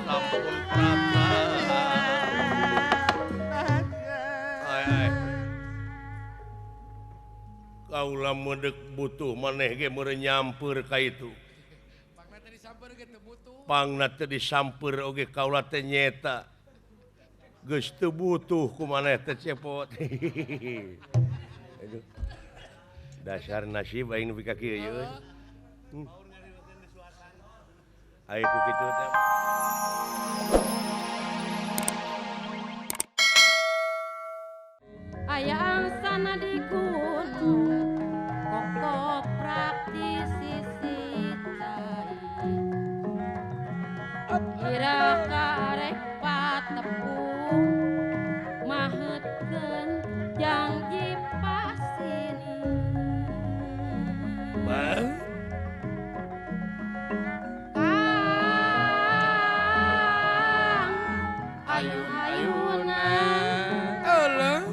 sampun prata. Kaula medek butuh maneh ge mere nyamper ka itu. Pangna teh disamper oge kaula teh nyeta. Geus teu butuh ku maneh teh cepot. Aduh. Dasar nasib aing nepi ka kieu ye. Aya ku kitu teh. Aya angsana di gunung koko praktisi cai kira karek patepung mahetkeun janji pasini Bang. Kang ayun-ayuna Allah.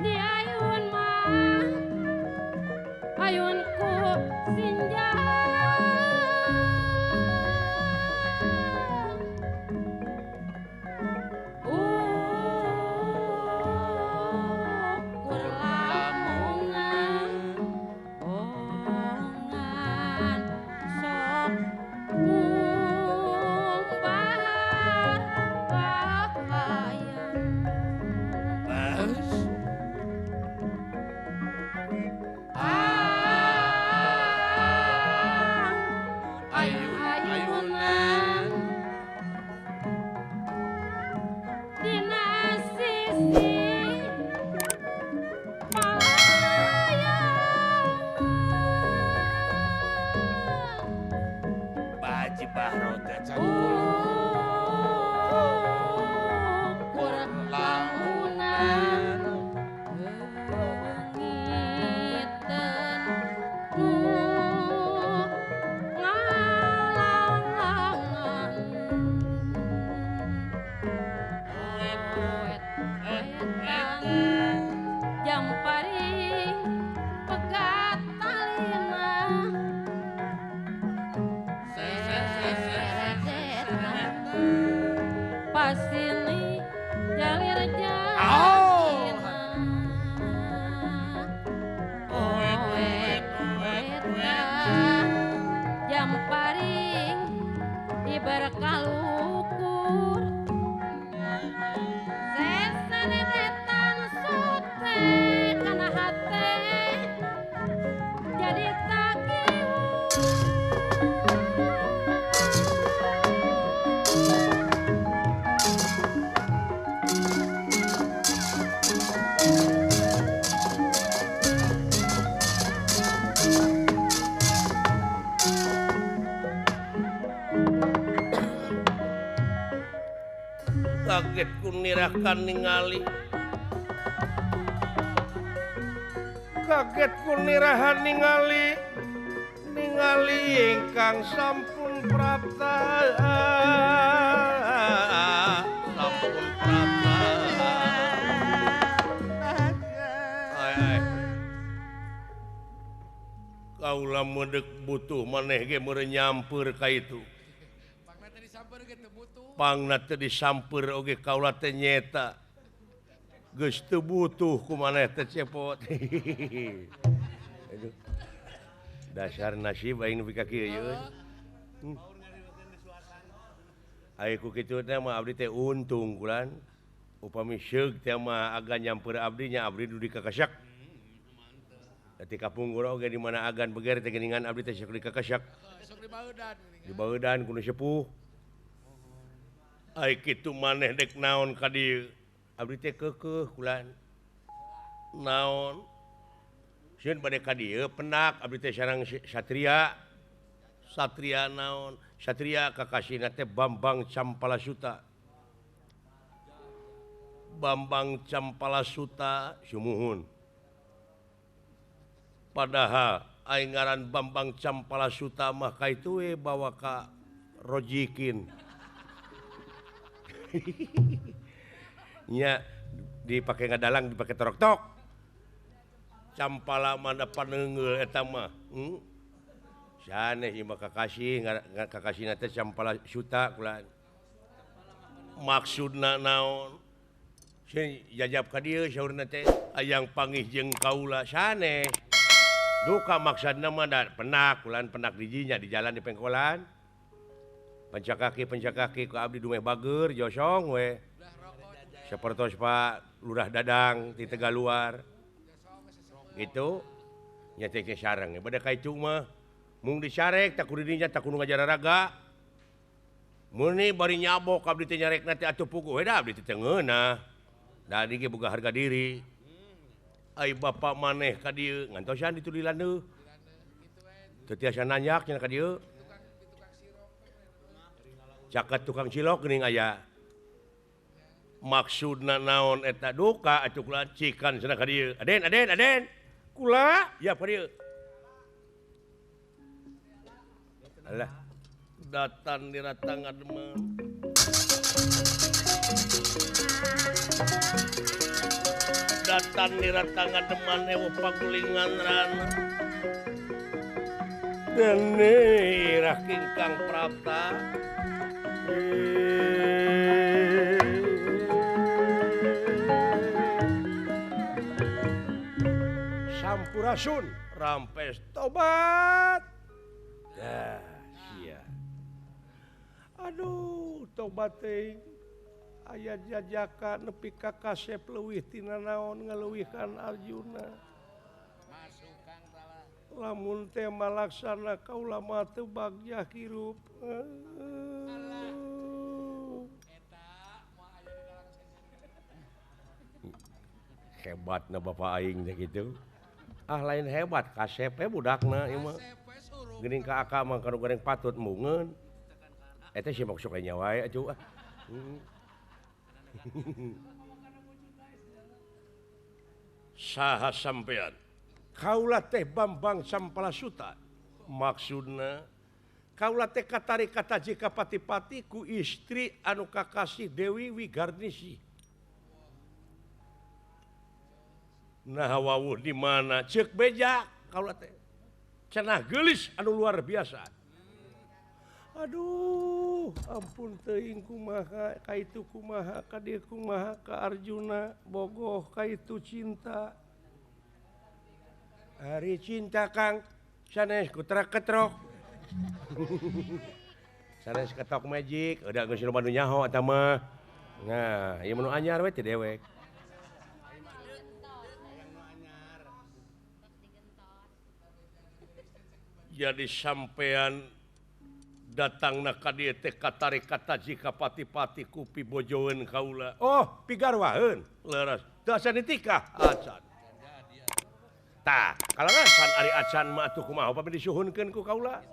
di ayun mah ayunku sinja ukur lamungan ongan sok ngumbar pakaian Bang. ayun-ayunan dina sisi palayangan Baji Bahro teh can ukur lamunan ngiten nu ngalangan poet-poetan jam paring pegat talina seretetan pasini jalir jahina poet-poetan jam paring diberkalukur sesanetetan sute kana hate jadi takiu kaget ku nirakan ningali. Kaget ku nirahan ningali ingkang sampun prata. Sampun prata. Ay. Kaula medek butuh maneh ge mere nyamper ka itu. Pangna teh disamper oge kaula teh nyeta. Geus teu butuh ku maneh teh cepot. Aduh. Dasar nasib aing nepi ka kieu ye. Aya ku kitu teh mah abdi teh untung kulan. Upami seug teh mah aga nyamper abdi nya abdi dudu dikakasyak. Ti kapunggura oge di mana agan beger teh geuningan abdi teh sok dikakasyak. Sok dibaeudan. Di baeudan ku nu sepuh. Ai kitu maneh dek naon ka dieu. Abdi teh keukeuh kulan. Naon? Sieun bade ka dieu penak abdi teh sareng satria. Satria naon? Satria kakasihna teh Bambang Campalasuta. Bambang Campalasuta sumuhun. Padahal aing ngaran Bambang Campalasuta mah ka itu we bawa ka Rojikin. Nya dipake ngadalang dipake torok-tok. Campala mana paneungeul eta mah. Saneh ieu mah kakasih kakasihna teh sampala syuta kula. Maksudna naon? Sieun jajab ka dieu saurna teh hayang panggih jeung kaula saneh. Duka maksudna mah da penak kulan penak dijinya di jalan di pengkolan. Pencakaki ku abdi dumeh bager josong we. Sapertos Pak Lurah Dadang di Tegaluar. Gitu. Nya teh sareng bade kaitu mah mung disarek tak kudu dinya tak kudu ngajar raga. Muni bari nyabok abdi teh nyarekna teh atuh puguh we da abdi teh ngeunah. Da di ge boga harga diri. Ai bapak maneh ka dieu ngantosan ditulilan deui. Teu tiasa nanyak cenah ka dieu. Caket tukang cilok geuning aya. Maksudna naon eta duka atuh kula cikan cenah ka dieu. Aden. Kula ya ka dieu. Alah datan diratang ademan. Datan diratang ademan ewo pagulingan rana. Dene irah kingkang prapta. Sampurasun rampes tobat. Ya, sia. Aduh, tobat teh aya jajaka nepi ka kasep leuwih tina naon ngaleuwihkan Arjuna. Masuk Kang tala. Lamun teh malaksana kaula mah teu bagja hirup. Hebatna bapak aing teh kitu. Ah lain hebat kasep budakna ieu mah. Geuning ka aka mah kanu goreng patut mungeun. Eta sih maksud nya wae atuh ah. Saha sampean? Kaula teh Bambang Sampalasuta. Maksudna kaula teh katarik kata jika pati-pati ku istri anu kakasih Dewi Wigarnisi. Nah wawuh di mana ceuk beja kaula teh. Cenah geulis anu luar biasa. Aduh, ampun teuing kumaha kaitu kumaha ka dieu kumaha ka Arjuna bogoh kaitu cinta. Hari cinta Kang sanes kutrak ketrok. Sanes ketok magic, udah geus loba nu nyaho eta mah. Nah, ieu menu anyar we teh dewek. Jadi sampean datangna ka dieu teh katarik kata jika pati-pati ku pibojoeun kaula. Oh, pigarwaeun. Leres. Teu asa nikah acan. Tah, kalarasan ari acan mah atuh kumaha upami disuhunkeun ku kaula.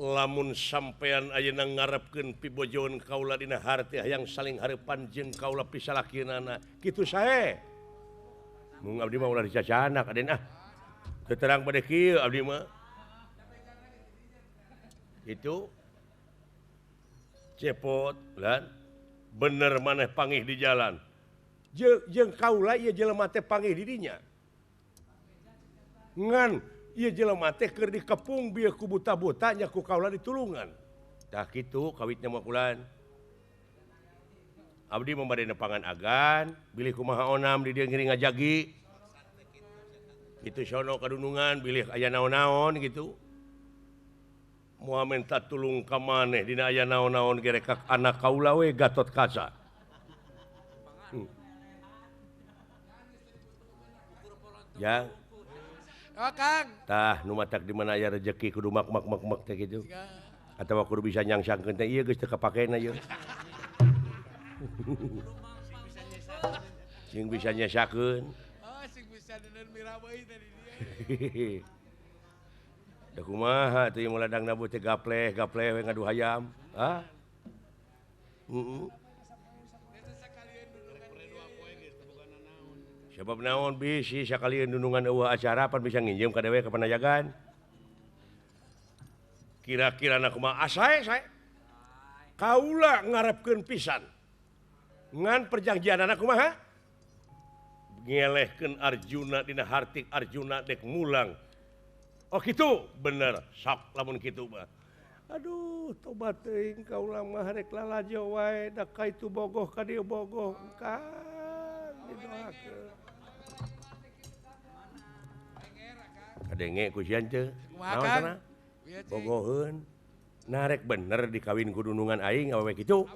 Lamun sampean ayeuna ngarepkeun pibojoeun kaula dina harti hayang saling hareupan jeung kaula pisalakinana. Kitu sae. Mung abdi mah ulah dicacanak aden ah. Teu terang bade kieu abdi mah. Itu cepot lan bener maneh panggih di jalan. Jeung kaula ieu jelema teh panggih di dinya. Ngan ieu jelema teh keur dikepung bieu ku buta-buta nya ku kaula ditulungan. Tah kitu kawitna mah kulan. Abdi membade nepangan agan, bilih kumaha onam di dieu ngiring ngajagi. Kitu sono kadunungan bilih aya naon-naon gitu. Moal minta tulung ka maneh dina aya naon-naon gerek anak kaula we Gatot Kaca. Ya. Oh Kang. Tah nu matak di mana aya rezeki kudu mak teh kitu. Atawa kudu bisa nyangsangkeun teh ieu geus teu kapakena ieu. Sing bisa nyesakeun. Oh sing bisa deuneun mirabeui tadi dia. Da kumaha teh ieu ladangna teh gapleh we ngadu hayam. Ah. Sebab naon bisi sakalian dundungan eueuh acara pan bisa nginjem ka dewe ka panajagan. Kira-kira na kumaha sae. Kaula ngarepkeun pisan. ngan perjanjian anak kumaha ngelehkeun Arjuna dina hartik Arjuna dek mulang oh gitu bener sok lamun kitu mah aduh tobat teuing kaula mah rek lalajo wae da ka itu bogoh ka dieu bogoh kan didoakeun kadenge ku sian teu naon cenah bogoheun nah rek bener dikawin ku dunungan aing awewe kitu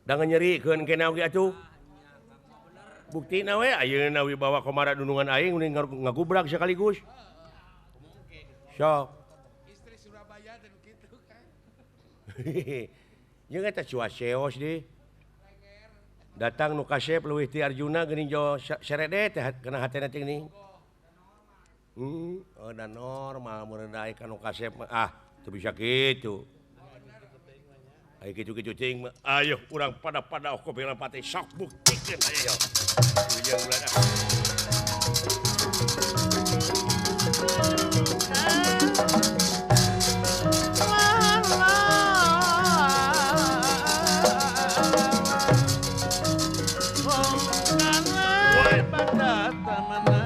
da nyerikeun keneh oge atuh buktina we ayeuna wibawa komara dunungan aing uning ngagubrak sekaligus sok Istri Surabaya dan gitu kan. jeung eta cuaseos deh datang nu kasep leuwih ti Arjuna geuning jo serede teh kana hatena ting ning oh da normal mun da aya nu kasep ah teu bisa kitu aya kitu-kitu ting mah ayo urang pada kopilan pati sok buktikeun ayo ujang bulan Woi pada temenan